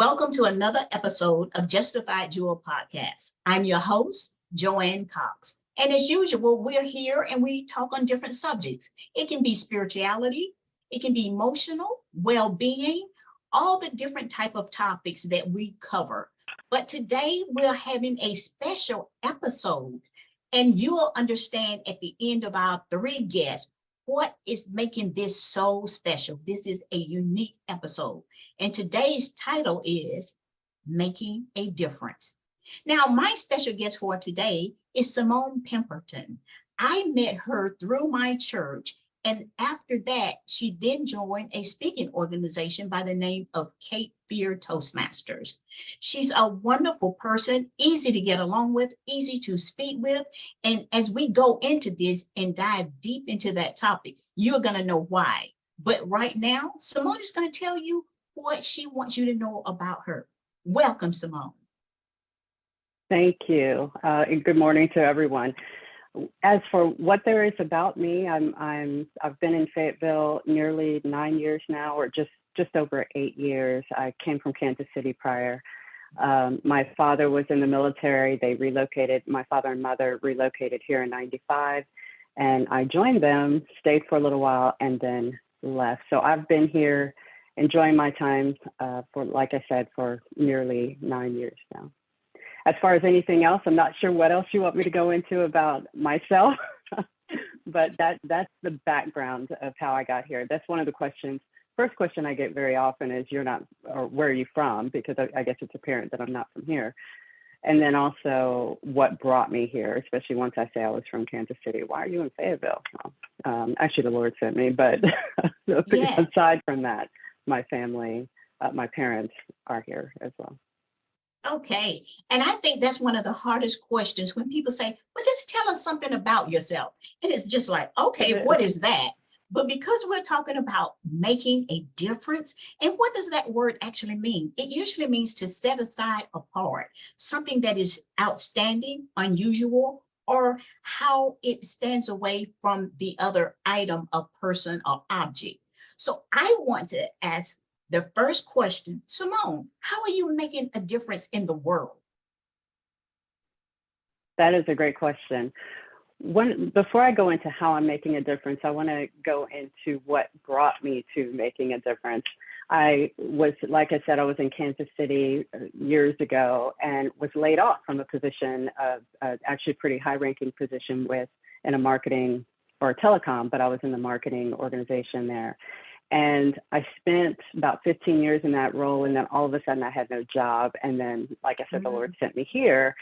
Welcome to another episode of Justified Jewel Podcast. I'm your host, Joanne Cox. And as usual, we're here and we talk on different subjects. It can be spirituality, it can be emotional, well-being, all the different type of topics that we cover. But today we're having a special episode, and you'll understand at the end of our three guests what is making this so special. This is a unique episode. And today's title is Making a Difference. Now, my special guest for today is Semone Pemberton. I met her through my church, and after that, she then joined a speaking organization by the name of Cape Fear Toastmasters. She's a wonderful person, easy to get along with, easy to speak with. And as we go into this and dive deep into that topic, you're going to know why. But right now, Semone is going to tell you what she wants you to know about her. Welcome, Semone. Thank you. Good morning to everyone. As for what there is about me, I've been in Fayetteville nearly 9 years now, or just over 8 years. I came from Kansas City prior. My father was in the military. They relocated. My father and mother relocated here in '95, and I joined them, stayed for a little while, and then left. So I've been here enjoying my time like I said, for nearly 9 years now. As far as anything else, I'm not sure what else you want me to go into about myself, but that's the background of how I got here. That's one of the questions. First question I get very often is, or where are you from? Because I guess it's apparent that I'm not from here. And then also what brought me here, especially once I say I was from Kansas City. Why are you in Fayetteville? Well, actually, the Lord sent me, but yes. Aside from that, my family, my parents are here as well. Okay. And I think that's one of the hardest questions when people say, well, just tell us something about yourself. And it's just like, okay, what is that? But because we're talking about making a difference, and what does that word actually mean? It usually means to set aside apart, something that is outstanding, unusual, or how it stands away from the other item, a person, or object. So I want to ask the first question, Semone, how are you making a difference in the world? That is a great question. Before I go into how I'm making a difference, I want to go into what brought me to making a difference. Like I said, I was in Kansas City years ago and was laid off from a position of actually a pretty high-ranking position in a marketing or a telecom, but I was in the marketing organization there. And I spent about 15 years in that role, and then all of a sudden I had no job. And then, like I said, the Lord sent me here,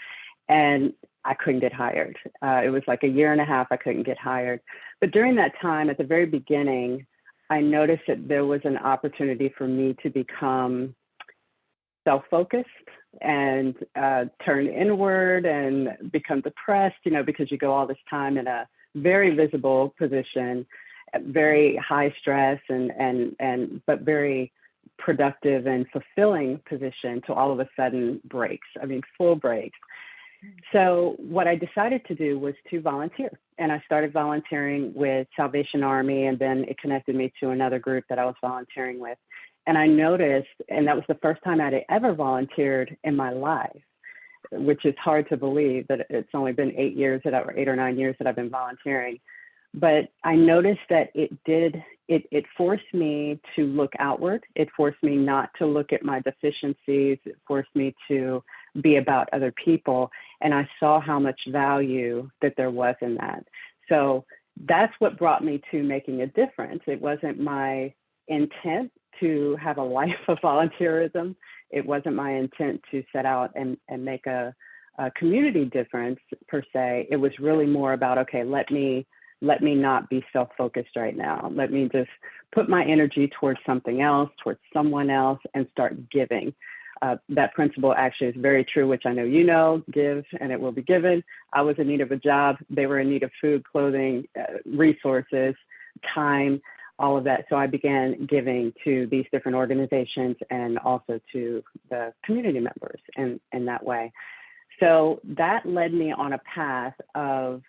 and I couldn't get hired. It was like a year and a half I couldn't get hired. But during that time, at the very beginning, I noticed that there was an opportunity for me to become self-focused and turn inward and become depressed, because you go all this time in a very visible position, very high stress but very productive and fulfilling position, to all of a sudden breaks. Full breaks. So what I decided to do was to volunteer, and I started volunteering with Salvation Army, and then it connected me to another group that I was volunteering with. And I noticed, and that was the first time I'd ever volunteered in my life, which is hard to believe that it's only been 8 or 9 years that I've been volunteering. But I noticed that it forced me to look outward. It forced me not to look at my deficiencies. It forced me to be about other people. And I saw how much value that there was in that. So that's what brought me to making a difference. It wasn't my intent to have a life of volunteerism. It wasn't my intent to set out and make a community difference per se. It was really more about, okay, let me not be self-focused right now. Let me just put my energy towards something else, towards someone else, and start giving. That principle actually is very true, which I know you know, give and it will be given. I was in need of a job. They were in need of food, clothing, resources, time, all of that. So I began giving to these different organizations and also to the community members in that way. So that led me on a path of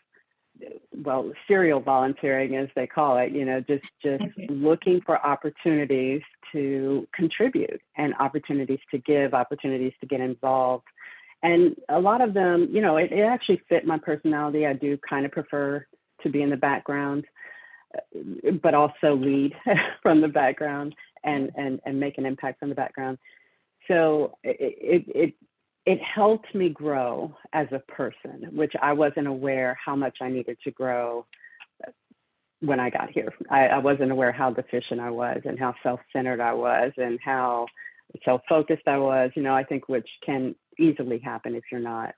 well, serial volunteering, as they call it, just looking for opportunities to contribute and opportunities to give, opportunities to get involved. And a lot of them, it actually fit my personality. I do kind of prefer to be in the background, but also lead from the background and make an impact from the background. So it helped me grow as a person, which I wasn't aware how much I needed to grow when I got here. I wasn't aware how deficient I was and how self-centered I was and how self-focused I was, I think, which can easily happen if you're not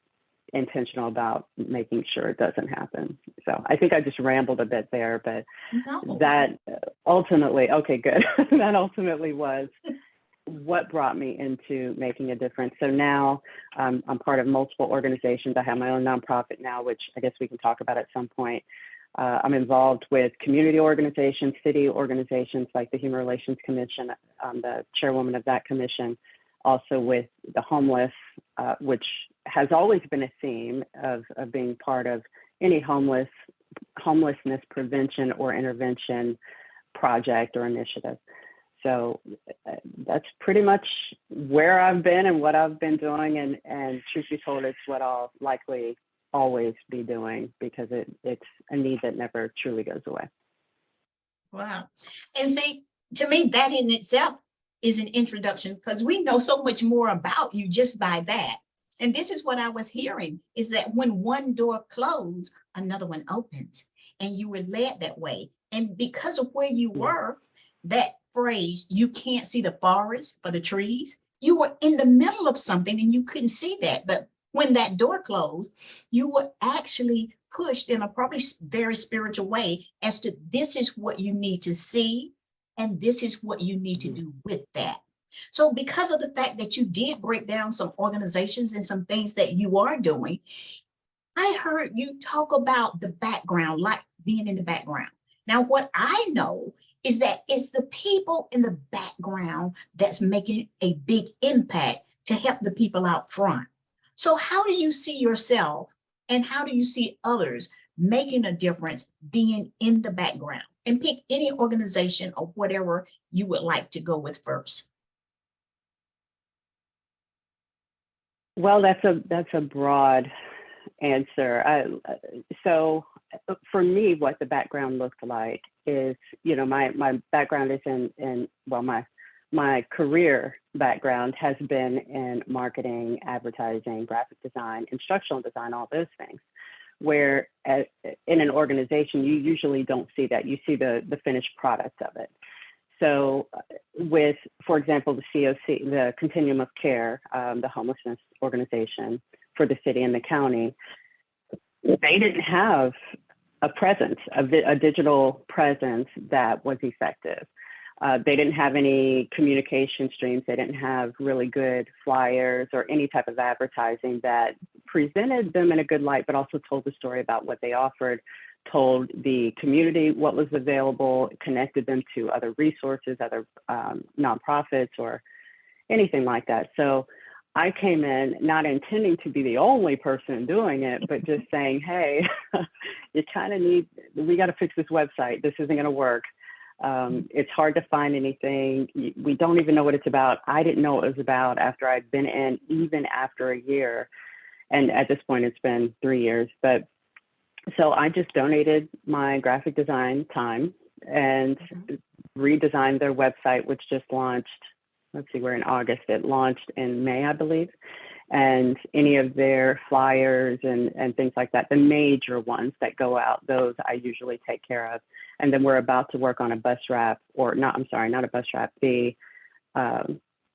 intentional about making sure it doesn't happen. So I think I just rambled a bit there, but No. that ultimately, okay, good. That ultimately was what brought me into making a difference. So now I'm part of multiple organizations. I have my own nonprofit now, which I guess we can talk about at some point. I'm involved with community organizations, city organizations like the Human Relations Commission. I'm the chairwoman of that commission. Also with the homeless, which has always been a theme of being part of any homelessness prevention or intervention project or initiative. So that's pretty much where I've been and what I've been doing. And truth be told, it's what I'll likely always be doing because it's a need that never truly goes away. Wow. And see, to me, that in itself is an introduction because we know so much more about you just by that. And this is what I was hearing is that when one door closed, another one opens, and you were led that way. And because of where you were, that phrase, you can't see the forest for the trees, you were in the middle of something and you couldn't see that. But when that door closed, you were actually pushed in a probably very spiritual way as to this is what you need to see and this is what you need to do with that. So because of the fact that you did break down some organizations and some things that you are doing, I heard you talk about the background, like being in the background. Now, what I know is that it's the people in the background that's making a big impact to help the people out front. So how do you see yourself and how do you see others making a difference being in the background? And pick any organization or whatever you would like to go with first. Well, that's a broad answer. So for me, what the background looked like is, my background is my career background has been in marketing, advertising, graphic design, instructional design, all those things. Where in an organization, you usually don't see that. You see the finished product of it. So with, for example, the COC, the Continuum of Care, the homelessness organization for the city and the county, they didn't have a presence, a digital presence that was effective. They didn't have any communication streams. They didn't have really good flyers or any type of advertising that presented them in a good light, but also told the story about what they offered, told the community what was available, connected them to other resources, other nonprofits or anything like that. So I came in not intending to be the only person doing it, but just saying, hey, you kind of we got to fix this website. This isn't going to work. It's hard to find anything. We don't even know what it's about. I didn't know what it was about after I'd been in, even after a year. And at this point, it's been 3 years. But so I just donated my graphic design time and redesigned their website, which just launched. Let's see, we're in August. It launched in May, I believe. And any of their flyers and things like that, the major ones that go out, those I usually take care of. And then we're about to work on a bus wrap, or not, I'm sorry, not a bus wrap, the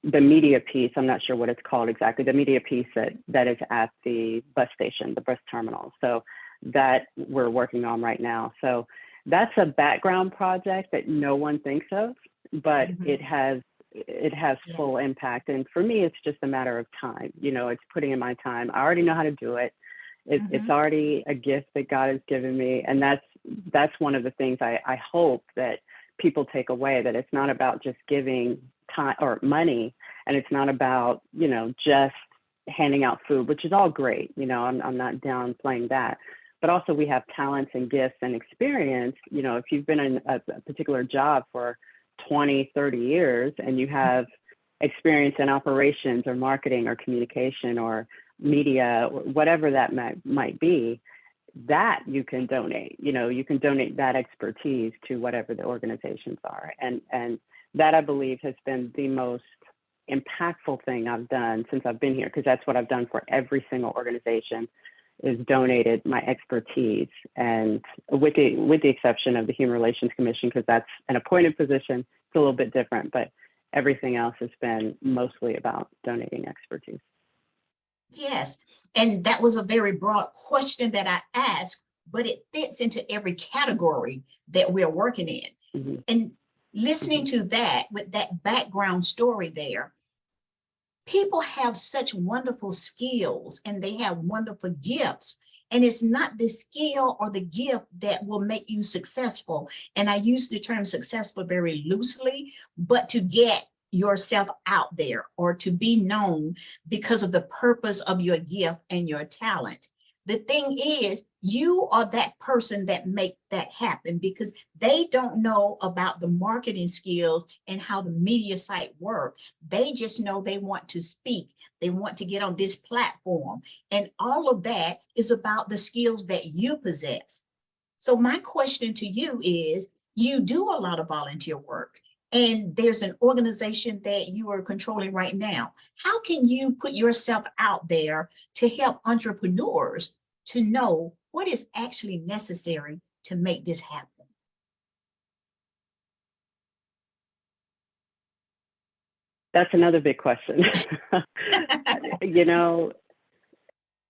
media piece, I'm not sure what it's called exactly, the media piece that is at the bus station, the bus terminal. So that we're working on right now. So that's a background project that no one thinks of, but it has full impact. And for me, it's just a matter of time. It's putting in my time. I already know how to do it. It's already a gift that God has given me. And that's one of the things I hope that people take away, that it's not about just giving time or money, and it's not about, just handing out food, which is all great. I'm not downplaying that. but also we have talents and gifts and experience. You know, if you've been in a particular job for 20, 30 years and you have experience in operations or marketing or communication or media, or whatever that might be, that you can donate. You know, you can donate that expertise to whatever the organizations are. And that, I believe, has been the most impactful thing I've done since I've been here, because that's what I've done for every single organization, is donated my expertise. And with the exception of the Human Relations Commission, because that's an appointed position, it's a little bit different, but everything else has been mostly about donating expertise. Yes, and that was a very broad question that I asked, but it fits into every category that we're working in. Mm-hmm. And listening to that, with that background story there, people have such wonderful skills and they have wonderful gifts. And it's not the skill or the gift that will make you successful. And I use the term successful very loosely, but to get yourself out there or to be known because of the purpose of your gift and your talent. The thing is, you are that person that make that happen, because they don't know about the marketing skills and how the media site work. They just know they want to speak. They want to get on this platform. And all of that is about the skills that you possess. So my question to you is, you do a lot of volunteer work, and there's an organization that you are controlling right now. How can you put yourself out there to help entrepreneurs to know what is actually necessary to make this happen? That's another big question. You know,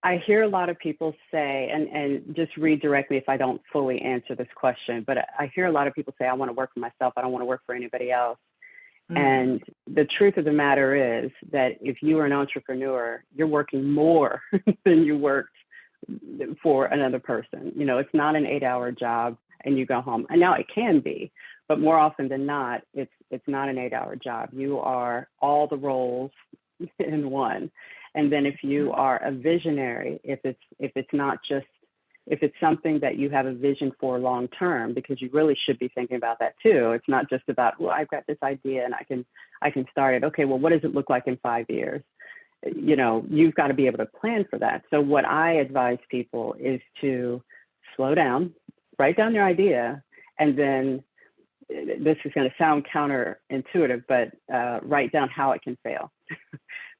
I hear a lot of people say, and just redirect me if I don't fully answer this question, but I hear a lot of people say, I want to work for myself. I don't want to work for anybody else. And the truth of the matter is that if you are an entrepreneur, you're working more than you worked for another person. You know, it's not an 8-hour job and you go home. And now it can be, but more often than not, it's not an 8-hour job. You are all the roles in one. And then if you are a visionary, if it's something that you have a vision for long term, because you really should be thinking about that too. It's not just about, well, I've got this idea and I can start it. Okay, well, what does it look like in 5 years? You know, you've got to be able to plan for that. So what I advise people is to slow down, write down your idea, and then this is going to sound counterintuitive, but write down how it can fail.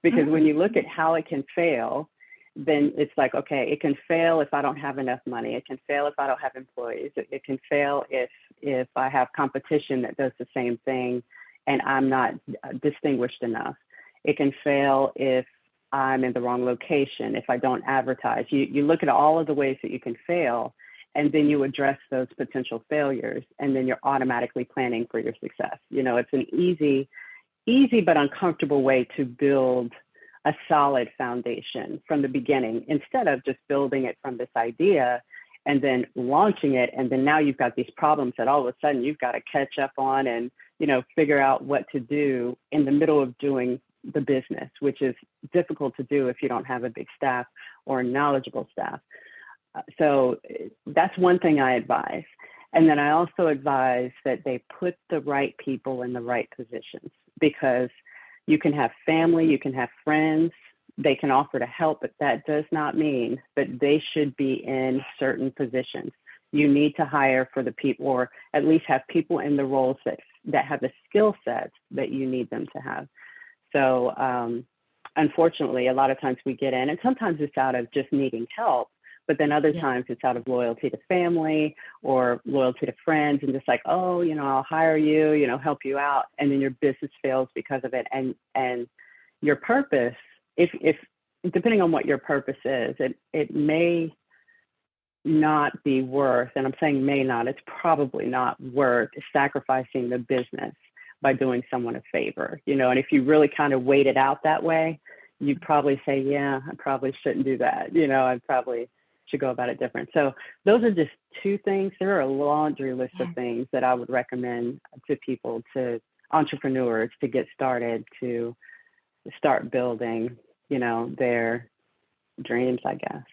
Because when you look at how it can fail, then it's like, okay, it can fail if I don't have enough money. It can fail if I don't have employees. It can fail if I have competition that does the same thing and I'm not distinguished enough. It can fail if I'm in the wrong location, if I don't advertise. You look at all of the ways that you can fail, and then you address those potential failures, and then you're automatically planning for your success. You know, it's an easy but uncomfortable way to build a solid foundation from the beginning, instead of just building it from this idea and then launching it. And then now you've got these problems that all of a sudden you've got to catch up on and, you know, figure out what to do in the middle of doing the business, which is difficult to do if you don't have a big staff or a knowledgeable staff. So that's one thing I advise. And then I also advise that they put the right people in the right positions, because you can have family, you can have friends, they can offer to help, but that does not mean that they should be in certain positions. You need to hire for the people, or at least have people in the roles that have the skill sets that you need them to have. So unfortunately, a lot of times we get in, and sometimes it's out of just needing help, but then other times it's out of loyalty to family or loyalty to friends, and just like, oh, you know, I'll hire you, you know, help you out. And then your business fails because of it. And your purpose, if depending on what your purpose is, it may not be worth, and I'm saying may not, it's probably not worth sacrificing the business by doing someone a favor, you know. And if you really kind of weighed it out that way, you'd probably say, yeah, I probably shouldn't do that. You know, I probably should go about it different. So those are just two things. There are a laundry list of things that I would recommend to people, to entrepreneurs, to get started, to start building, you know, their dreams, I guess.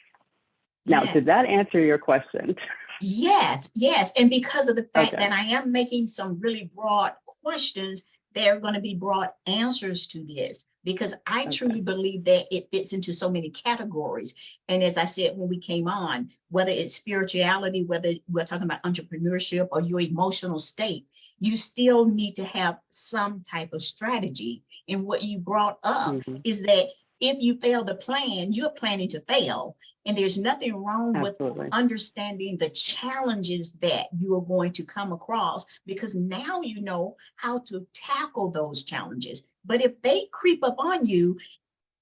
Now, did Yes. that answer your question? Yes, yes. And because of the fact Okay. that I am making some really broad questions, there are going to be broad answers to this because I Okay. truly believe that it fits into so many categories. And as I said when we came on, whether it's spirituality, whether we're talking about entrepreneurship or your emotional state, you still need to have some type of strategy. And what you brought up Hmm. is that if you fail the plan, you're planning to fail. And there's nothing wrong with Absolutely. understanding the challenges that you are going to come across because now you know how to tackle those challenges. But if they creep up on you,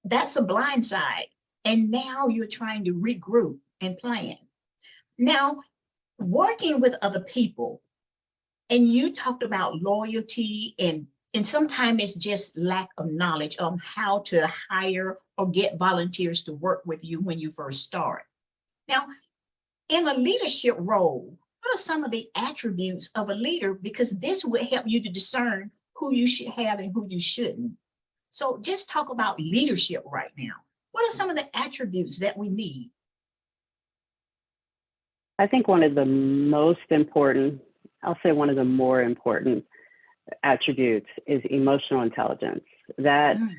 that's a blind side. And now you're trying to regroup and plan. Now, working with other people, and you talked about loyalty and sometimes it's just lack of knowledge on how to hire or get volunteers to work with you when you first start. Now, in a leadership role, what are some of the attributes of a leader? Because this would help you to discern who you should have and who you shouldn't. So just talk about leadership right now. What are some of the attributes that we need? I think one of the most important, I'll say one of the more important attributes is emotional intelligence. That, Mm,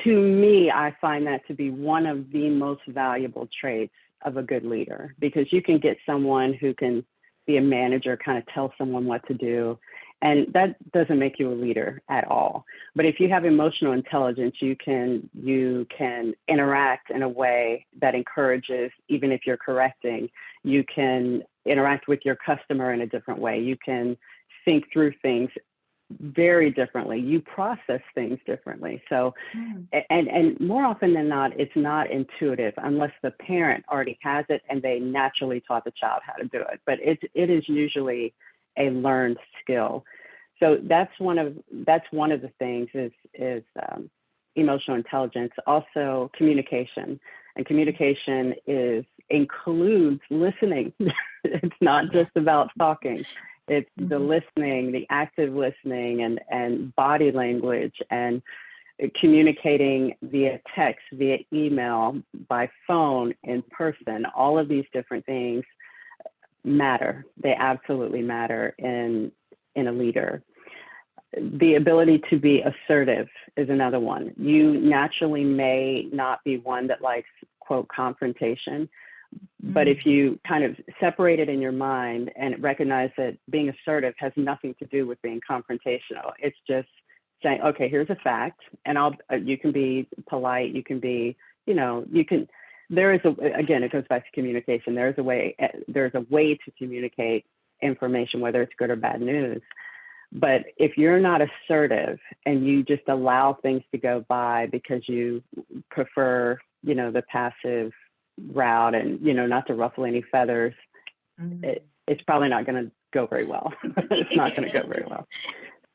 to me, I find that to be one of the most valuable traits of a good leader, because you can get someone who can be a manager, kind of tell someone what to do, and that doesn't make you a leader at all. But if you have emotional intelligence, you can interact in a way that encourages, even if you're correcting, you can interact with your customer in a different way. You can think through things very differently. You process things differently. So, mm, and more often than not, it's not intuitive unless the parent already has it and they naturally taught the child how to do it. But it is usually a learned skill. So that's one of the things is emotional intelligence. Also, communication, and communication is includes listening. It's not yes. just about talking. It's the Mhm. listening, the active listening, and body language, and communicating via text, via email, by phone, in person. All of these different things matter. They absolutely matter in a leader. The ability to be assertive is another one. You naturally may not be one that likes, quote, confrontation, but if Mm, you kind of separate it in your mind and recognize that being assertive has nothing to do with being confrontational, it's just saying, okay, here's a fact, and you can be polite, you can be, you can, there is again, it goes back to communication. There's a way to communicate information, whether it's good or bad news. But if you're not assertive and you just allow things to go by because you prefer, the passive route and, not to ruffle any feathers, mm. it's probably not going to go very well. It's not going to go very well.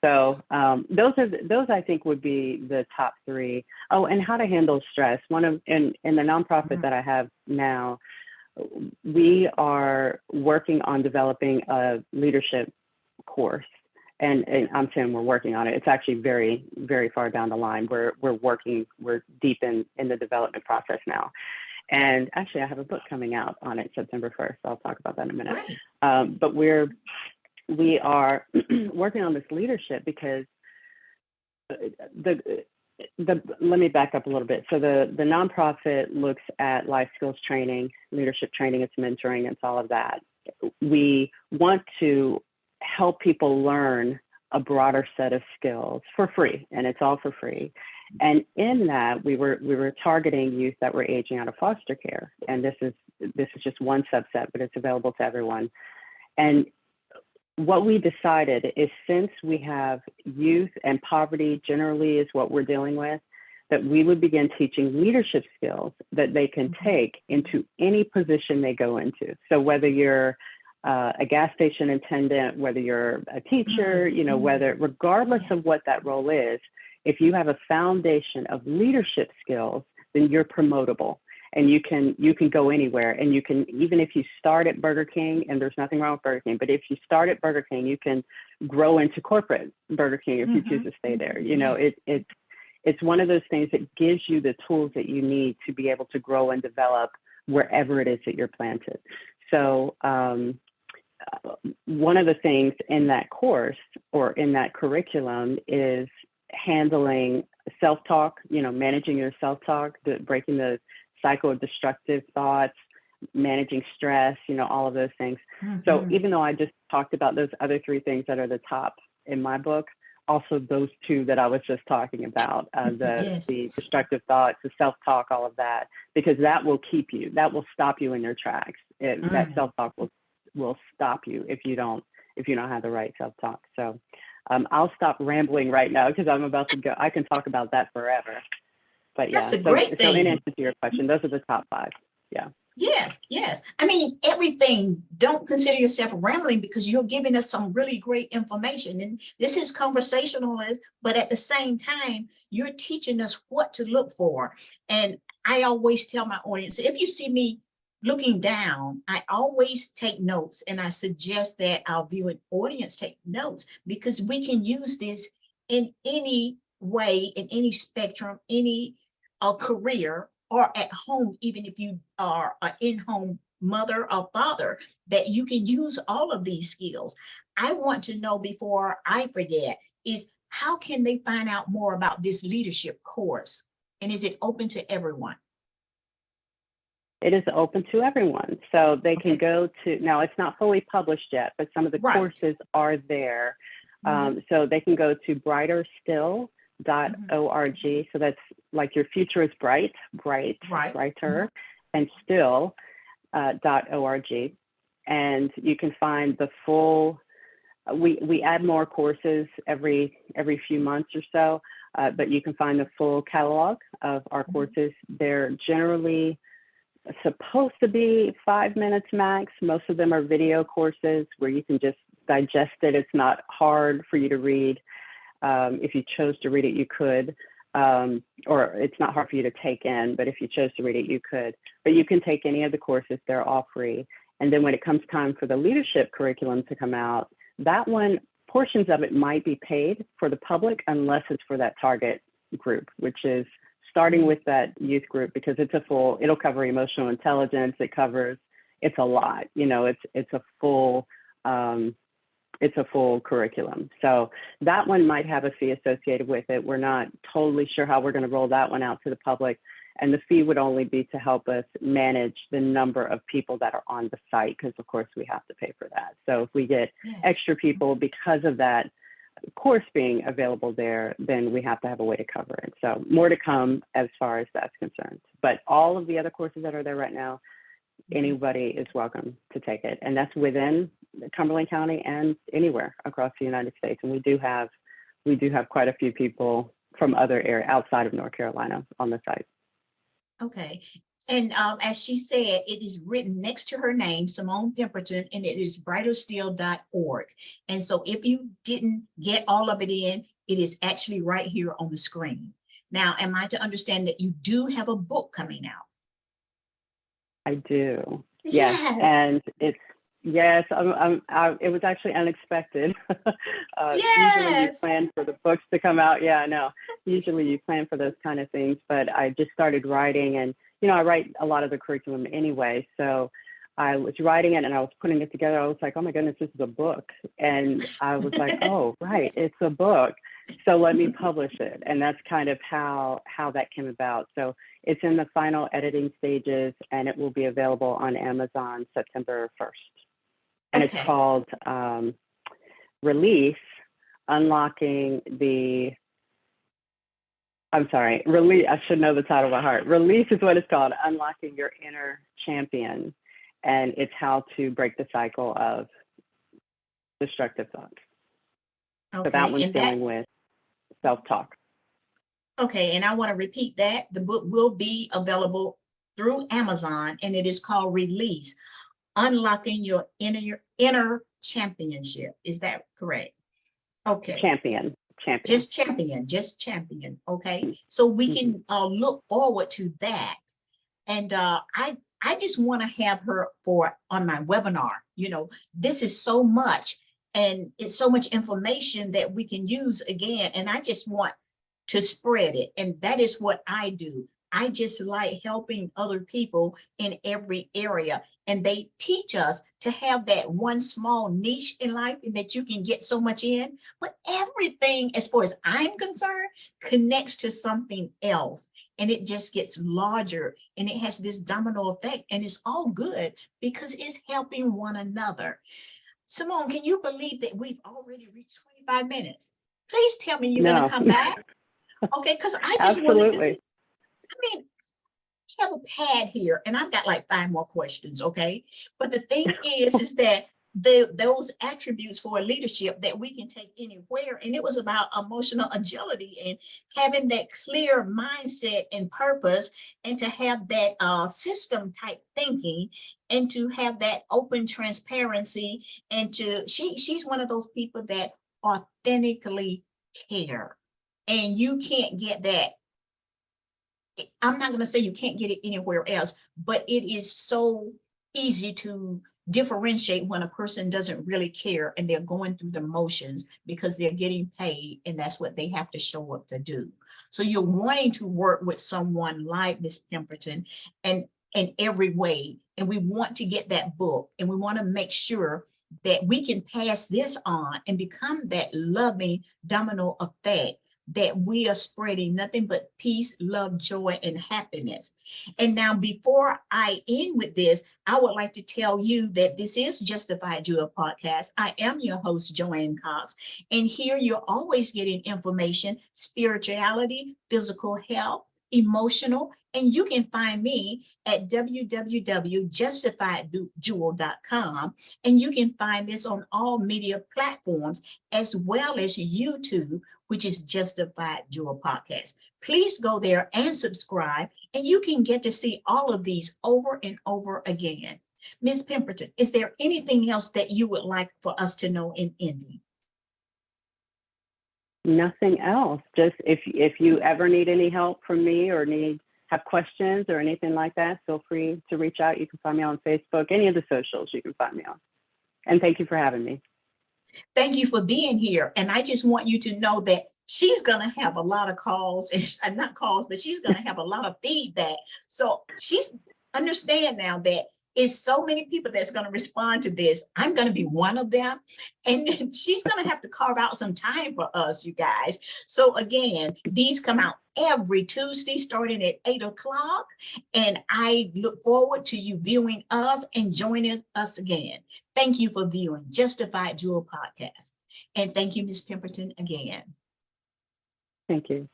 So those I think would be the top three. Oh, and how to handle stress. In the nonprofit Mm, that I have now, we are working on developing a leadership course. And I'm saying we're working on it. It's actually very, very far down the line. We're deep in the development process now. And actually, I have a book coming out on it September 1st. I'll talk about that in a minute. great. But we are working on this leadership because the let me back up a little bit. So the nonprofit looks at life skills training, leadership training, it's mentoring, it's all of that. We want to help people learn a broader set of skills for free, and it's all for free. And in that, we were targeting youth that were aging out of foster care, and this is just one subset, but it's available to everyone. And what we decided is, since we have youth and poverty generally is what we're dealing with, that we would begin teaching leadership skills that they can Mhm. take into any position they go into. So whether you're a gas station attendant, whether you're a teacher, Mm, mm. regardless of Yes. what that role is, if you have a foundation of leadership skills, then you're promotable, and you can go anywhere. And you can, even if you start at Burger King, and there's nothing wrong with Burger King, but if you start at Burger King, you can grow into corporate Burger King if you choose Mhm, to stay there. mhm. Yes. It's one of those things that gives you the tools that you need to be able to grow and develop wherever it is that you're planted. So one of the things in that course or in that curriculum is handling self-talk, managing your self-talk, breaking the cycle of destructive thoughts, managing stress, all of those things. So even though I just talked about those other three things that are the top in my book, also those two that I was just talking about, the destructive thoughts, the self-talk, all of that, because that will stop you in your tracks. That self-talk will stop you if you don't have the right self-talk. So I'll stop rambling right now because I'm about to go. I can talk about that forever. But yeah, that's a great thing. So in answer to your question, those are the top 5. Yeah. Yes. I mean, everything, don't consider yourself rambling because you're giving us some really great information. And this is conversationalist, but at the same time, you're teaching us what to look for. And I always tell my audience, if you see me looking down, I always take notes, and I suggest that our viewing audience take notes because we can use this in any way, in any spectrum, any career, or at home, even if you are an in-home mother or father, that you can use all of these skills. I want to know, before I forget, is how can they find out more about this leadership course? And is it open to everyone? It is open to everyone. So they can go to, now it's not fully published yet, but some of the courses are there. So they can go to brighterstill.org. So that's like your future is brighter, and still.org. And you can find the full, we add more courses every few months or so, but you can find the full catalog of our courses. They're generally supposed to be 5 minutes max. Most of them are video courses where you can just digest it. It's not hard for you to read. If you chose to read it, you could, or it's not hard for you to take in, but if you chose to read it, you could. But you can take any of the courses, they're all free. And then when it comes time for the leadership curriculum to come out, that one, portions of it might be paid for the public unless it's for that target group, which is starting with that youth group, because it'll cover emotional intelligence. It's a lot, it's a full curriculum. So that one might have a fee associated with it. We're not totally sure how we're going to roll that one out to the public. And the fee would only be to help us manage the number of people that are on the site, because of course we have to pay for that. So if we get extra people because of that course being available there, then we have to have a way to cover it. So more to come as far as that's concerned. But all of the other courses that are there right now, anybody is welcome to take it. And that's within Cumberland County and anywhere across the United States. And we do have quite a few people from other areas outside of North Carolina on the site. Okay. And as she said, it is written next to her name, Semone Pemberton, and it is brighterstill.org. And so if you didn't get all of it in, it is actually right here on the screen. Now, am I to understand that you do have a book coming out? I do. Yes. And it was actually unexpected. Usually you plan for the books to come out. Yeah, no, usually you plan for those kind of things, but I just started writing, and I write a lot of the curriculum anyway. So I was writing it and I was putting it together. I was like, oh my goodness, this is a book. And I was like, oh, right, it's a book. So let me publish it. And that's kind of how that came about. So it's in the final editing stages, and it will be available on Amazon September 1st. And it's called Release, Unlocking the, Release, I should know the title by heart. Release is what it's called, Unlocking Your Inner Champion. And it's how to break the cycle of destructive thoughts. So that one's dealing with self-talk. Okay, and I want to repeat that. The book will be available through Amazon, and it is called Release, Unlocking Your Inner Championship. Is that correct? Okay. Champion. Just champion. Okay. So we can look forward to that. And I just want to have her on my webinar. This is so much, and it's so much information that we can use again. And I just want to spread it. And that is what I do. I just like helping other people in every area. And they teach us to have that one small niche in life and that you can get so much in. But everything, as far as I'm concerned, connects to something else. And it just gets larger and it has this domino effect. And it's all good because it's helping one another. Simone, can you believe that we've already reached 25 minutes? Please tell me you're going to No, come back. Okay, because I just want to do, absolutely. I mean, I have a pad here and I've got like 5 more questions, okay? But the thing is that those attributes for leadership that we can take anywhere. And it was about emotional agility and having that clear mindset and purpose, and to have that system type thinking, and to have that open transparency, and she's one of those people that authentically care. And you can't get that. I'm not going to say you can't get it anywhere else, but it is so easy to differentiate when a person doesn't really care and they're going through the motions because they're getting paid and that's what they have to show up to do. So you're wanting to work with someone like Miss Pemberton and in every way. And we want to get that book and we want to make sure that we can pass this on and become that loving domino effect, that we are spreading nothing but peace, love, joy, and happiness. And now, before I end with this, I would like to tell you that this is Justified Jewel Podcast. I am your host, Joanne Cox, and here you're always getting information, spirituality, physical health, emotional, and you can find me at www.justifiedjewel.com, and you can find this on all media platforms as well as YouTube, which is Justified Jewel Podcast. Please go there and subscribe, and you can get to see all of these over and over again. Ms. Pemberton, is there anything else that you would like for us to know in ending? Nothing else. Just if you ever need any help from me or have questions or anything like that, feel free to reach out. You can find me on Facebook, any of the socials you can find me on. And thank you for having me. Thank you for being here. And I just want you to know that she's going to have a lot of calls, and not calls, but she's going to have a lot of feedback. So she's understand now that it's so many people that's going to respond to this. I'm going to be one of them. And she's going to have to carve out some time for us, you guys. So again, these come out every Tuesday starting at 8 o'clock. And I look forward to you viewing us and joining us again. Thank you for viewing Justified Jewel Podcast. And thank you, Ms. Pemberton, again. Thank you.